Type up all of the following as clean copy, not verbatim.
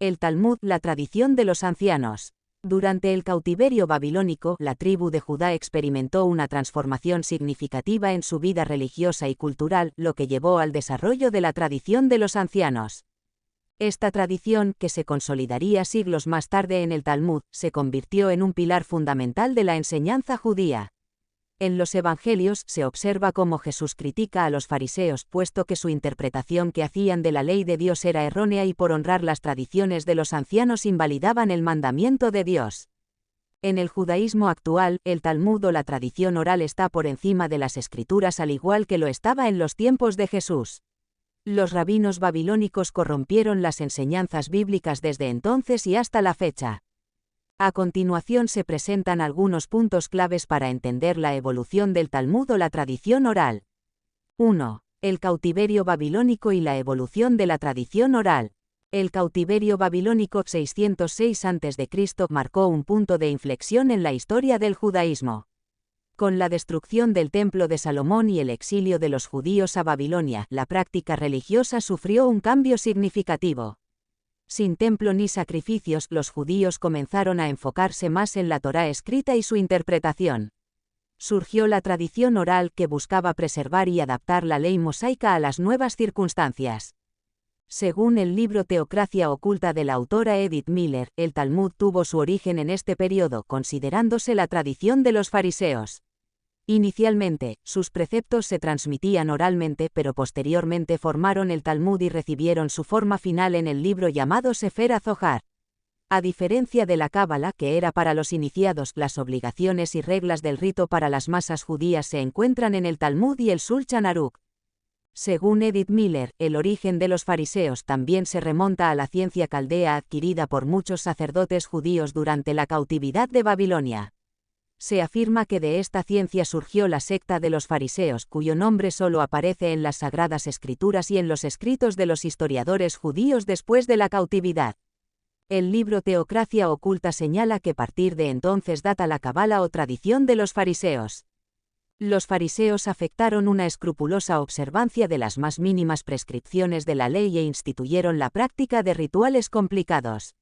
El Talmud, la tradición de los ancianos. Durante el cautiverio babilónico, la tribu de Judá experimentó una transformación significativa en su vida religiosa y cultural, lo que llevó al desarrollo de la tradición de los ancianos. Esta tradición, que se consolidaría siglos más tarde en el Talmud, se convirtió en un pilar fundamental de la enseñanza judía. En los Evangelios se observa cómo Jesús critica a los fariseos, puesto que su interpretación que hacían de la ley de Dios era errónea y por honrar las tradiciones de los ancianos invalidaban el mandamiento de Dios. En el judaísmo actual, el Talmud o la tradición oral está por encima de las escrituras al igual que lo estaba en los tiempos de Jesús. Los rabinos babilónicos corrompieron las enseñanzas bíblicas desde entonces y hasta la fecha. A continuación se presentan algunos puntos claves para entender la evolución del Talmud o la tradición oral. 1. El cautiverio babilónico y la evolución de la tradición oral. El cautiverio babilónico 606 a.C. marcó un punto de inflexión en la historia del judaísmo. Con la destrucción del Templo de Salomón y el exilio de los judíos a Babilonia, la práctica religiosa sufrió un cambio significativo. Sin templo ni sacrificios, los judíos comenzaron a enfocarse más en la Torá escrita y su interpretación. Surgió la tradición oral que buscaba preservar y adaptar la ley mosaica a las nuevas circunstancias. Según el libro Teocracia oculta de la autora Edith Miller, el Talmud tuvo su origen en este periodo, considerándose la tradición de los fariseos. Inicialmente, sus preceptos se transmitían oralmente, pero posteriormente formaron el Talmud y recibieron su forma final en el libro llamado Sefer HaZohar. A diferencia de la Cábala, que era para los iniciados, las obligaciones y reglas del rito para las masas judías se encuentran en el Talmud y el Shulchan Aruch. Según Edith Miller, el origen de los fariseos también se remonta a la ciencia caldea adquirida por muchos sacerdotes judíos durante la cautividad de Babilonia. Se afirma que de esta ciencia surgió la secta de los fariseos, cuyo nombre solo aparece en las Sagradas Escrituras y en los escritos de los historiadores judíos después de la cautividad. El libro Teocracia oculta señala que a partir de entonces data la Cábala o tradición de los fariseos. Los fariseos afectaron una escrupulosa observancia de las más mínimas prescripciones de la ley e instituyeron la práctica de rituales complicados.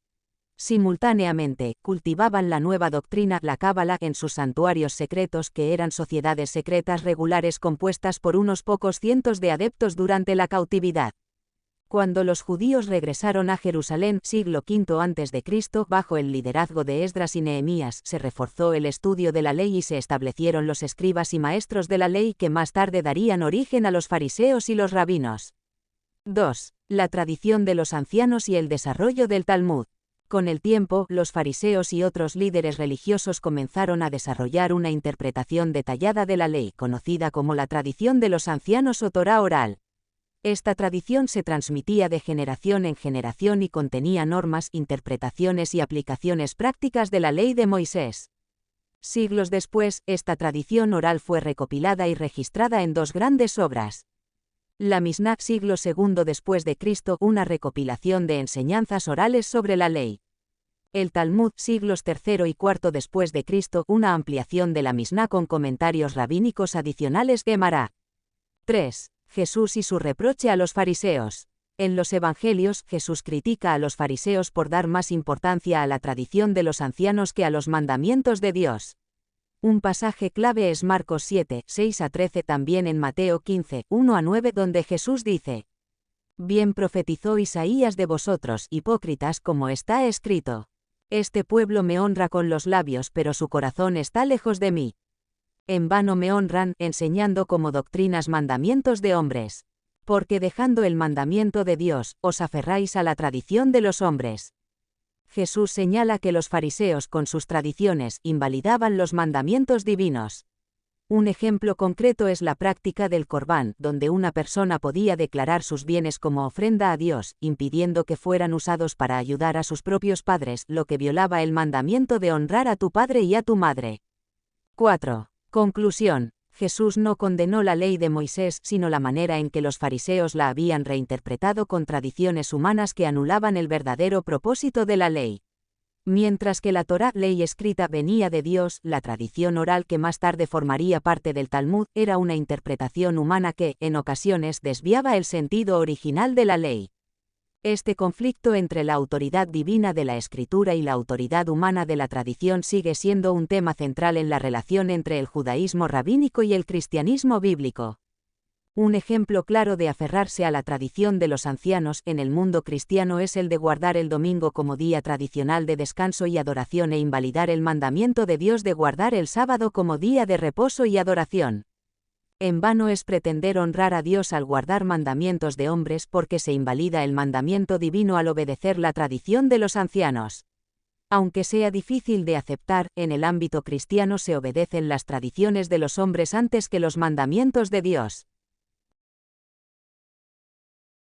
Simultáneamente, cultivaban la nueva doctrina, la Cábala, en sus santuarios secretos que eran sociedades secretas regulares compuestas por unos pocos cientos de adeptos durante la cautividad. Cuando los judíos regresaron a Jerusalén, siglo V a.C., bajo el liderazgo de Esdras y Nehemías, se reforzó el estudio de la ley y se establecieron los escribas y maestros de la ley que más tarde darían origen a los fariseos y los rabinos. 2. La tradición de los ancianos y el desarrollo del Talmud. Con el tiempo, los fariseos y otros líderes religiosos comenzaron a desarrollar una interpretación detallada de la ley, conocida como la tradición de los ancianos o Torá oral. Esta tradición se transmitía de generación en generación y contenía normas, interpretaciones y aplicaciones prácticas de la ley de Moisés. Siglos después, esta tradición oral fue recopilada y registrada en dos grandes obras. La Misná, siglo II después de Cristo, una recopilación de enseñanzas orales sobre la ley. El Talmud, siglos III y IV después de Cristo, una ampliación de la Misná con comentarios rabínicos adicionales. Gemara. 3. Jesús y su reproche a los fariseos. En los Evangelios, Jesús critica a los fariseos por dar más importancia a la tradición de los ancianos que a los mandamientos de Dios. Un pasaje clave es Marcos 7, 6-13, también en Mateo 15, 1-9, donde Jesús dice: Bien profetizó Isaías de vosotros, hipócritas, como está escrito: Este pueblo me honra con los labios, pero su corazón está lejos de mí. En vano me honran, enseñando como doctrinas mandamientos de hombres. Porque dejando el mandamiento de Dios, os aferráis a la tradición de los hombres. Jesús señala que los fariseos con sus tradiciones invalidaban los mandamientos divinos. Un ejemplo concreto es la práctica del Corbán, donde una persona podía declarar sus bienes como ofrenda a Dios, impidiendo que fueran usados para ayudar a sus propios padres, lo que violaba el mandamiento de honrar a tu padre y a tu madre. 4. Conclusión. Jesús no condenó la ley de Moisés, sino la manera en que los fariseos la habían reinterpretado con tradiciones humanas que anulaban el verdadero propósito de la ley. Mientras que la Torá, ley escrita, venía de Dios, la tradición oral que más tarde formaría parte del Talmud era una interpretación humana que, en ocasiones, desviaba el sentido original de la ley. Este conflicto entre la autoridad divina de la Escritura y la autoridad humana de la tradición sigue siendo un tema central en la relación entre el judaísmo rabínico y el cristianismo bíblico. Un ejemplo claro de aferrarse a la tradición de los ancianos en el mundo cristiano es el de guardar el domingo como día tradicional de descanso y adoración e invalidar el mandamiento de Dios de guardar el sábado como día de reposo y adoración. En vano es pretender honrar a Dios al guardar mandamientos de hombres porque se invalida el mandamiento divino al obedecer la tradición de los ancianos. Aunque sea difícil de aceptar, en el ámbito cristiano se obedecen las tradiciones de los hombres antes que los mandamientos de Dios.